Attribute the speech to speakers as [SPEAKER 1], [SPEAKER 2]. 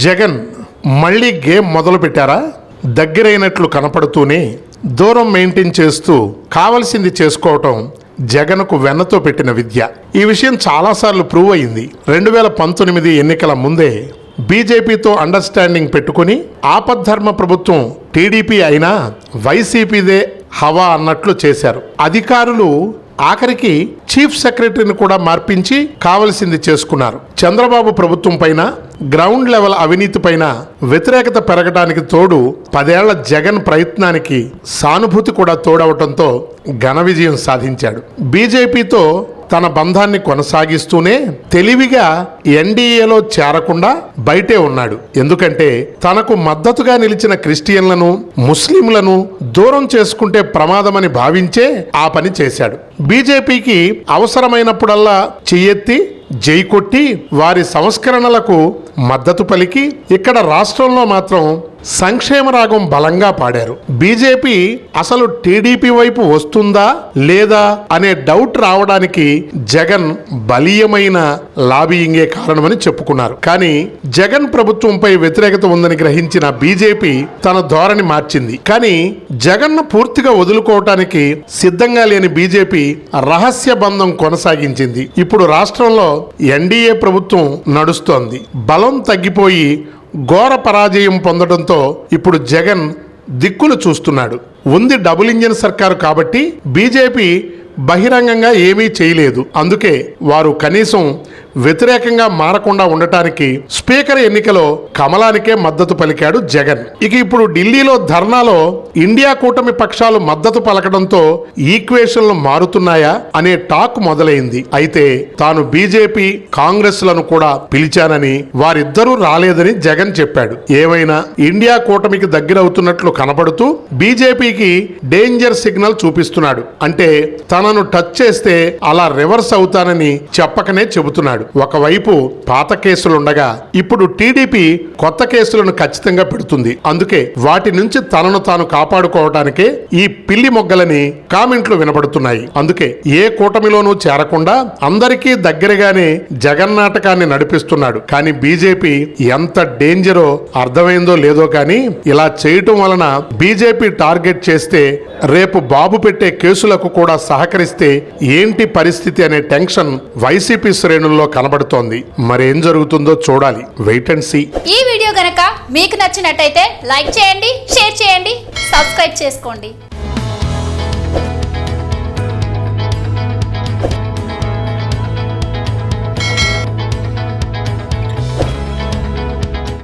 [SPEAKER 1] జగన్ మళ్ళీ గేమ్ మొదలు పెట్టారా? దగ్గరైనట్లు కనపడుతూనే దూరం మెయింటైన్ చేస్తూ కావలసింది చేసుకోవటం జగన్కు వెన్నతో పెట్టిన విద్య. ఈ విషయం చాలాసార్లు ప్రూవ్ అయింది. 2019 ఎన్నికల ముందే బీజేపీతో అండర్స్టాండింగ్ పెట్టుకుని ఆపద్ధర్మ ప్రభుత్వం టీడీపీ అయినా వైసీపీదే హవా అన్నట్లు చేశారు. అధికారులు ఆఖరికి చీఫ్ సెక్రటరీని కూడా మార్పించి కావలసింది చేసుకున్నారు. చంద్రబాబు ప్రభుత్వం పైన గ్రౌండ్ లెవెల్ అవినీతి పైన వ్యతిరేకత పెరగడానికి తోడు 10 ఏళ్ల జగన్ ప్రయత్నానికి సానుభూతి కూడా తోడవటంతో ఘన విజయం సాధించాడు. బీజేపీతో తన బంధాన్ని కొనసాగిస్తూనే తెలివిగా ఎన్డీఏలో చేరకుండా బయటే ఉన్నాడు. ఎందుకంటే తనకు మద్దతుగా నిలిచిన క్రిస్టియన్లను, ముస్లింలను దూరం చేసుకుంటే ప్రమాదమని భావించే ఆ పని చేశాడు. బీజేపీకి అవసరమైనప్పుడల్లా చెయ్యెత్తి జై కొట్టి వారి సంస్కరణలకు మద్దతు పలికి ఇక్కడ రాష్ట్రంలో మాత్రం సంక్షేమ రాగం బలంగా పాడారు. బీజేపీ అసలు టీడీపీ వైపు వస్తుందా లేదా అనే డౌట్ రావడానికి జగన్ బలీయమైన లాబీయింగే కారణమని చెప్పుకున్నారు. కానీ జగన్ ప్రభుత్వంపై వ్యతిరేకత ఉందని గ్రహించిన బీజేపీ తన ధోరణి మార్చింది. కానీ జగన్ను పూర్తిగా వదులుకోవటానికి సిద్ధంగా లేని బీజేపీ రహస్య బంధం కొనసాగించింది. ఇప్పుడు రాష్ట్రంలో ఎన్డీఏ ప్రభుత్వం నడుస్తోంది. బలం తగ్గిపోయి ఘోర పరాజయం పొందడంతో ఇప్పుడు జగన్ దిక్కులు చూస్తున్నాడు. ఉంది డబుల్ ఇంజిన్ సర్కారు కాబట్టి బీజేపీ బహిరంగంగా ఏమీ చేయలేదు. అందుకే వారు కనీసం వ్యతిరేకంగా మారకుండా ఉండటానికి స్పీకర్ ఎన్నికలో కమలానికే మద్దతు పలికాడు జగన్. ఇక ఇప్పుడు ఢిల్లీలో ధర్నాలో ఇండియా కూటమి పక్షాలు మద్దతు పలకడంతో ఈక్వేషన్లు మారుతున్నాయా అనే టాక్ మొదలైంది. అయితే తాను బీజేపీ కాంగ్రెస్ లను కూడా పిలిచానని, వారిద్దరూ రాలేదని జగన్ చెప్పాడు. ఏమైనా ఇండియా కూటమికి దగ్గరవుతున్నట్లు కనబడుతూ బీజేపీకి డేంజర్ సిగ్నల్ చూపిస్తున్నాడు. అంటే తనను టచ్ చేస్తే అలా రివర్స్ అవుతానని చెప్పకనే చెబుతున్నాడు. ఒకవైపు పాత కేసులుండగా ఇప్పుడు టీడీపీ కొత్త కేసులను ఖచ్చితంగా పెడుతుంది. అందుకే వాటి నుంచి తనను తాను కాపాడుకోవడానికే ఈ పిల్లి మొగ్గలని కామెంట్లు వినబడుతున్నాయి. అందుకే ఏ కూటమిలోనూ చేరకుండా అందరికీ దగ్గరగానే జగన్ నాటకాన్ని నడిపిస్తున్నాడు. కానీ బీజేపీ ఎంత డేంజరో అర్థమైందో లేదో కానీ ఇలా చేయటం వలన బీజేపీ టార్గెట్ చేస్తే రేపు బాబు పెట్టే కేసులకు కూడా సహకరిస్తే ఏంటి పరిస్థితి అనే టెన్షన్ వైసీపీ శ్రేణుల్లో కనబడుతోంది. మరేం జరుగుతుందో చూడాలి. Wait and see.
[SPEAKER 2] ఈ వీడియో గనక మీకు నచ్చినట్టయితే లైక్ చేయండి, షేర్ చేయండి, సబ్స్క్రైబ్ చేసుకోండి.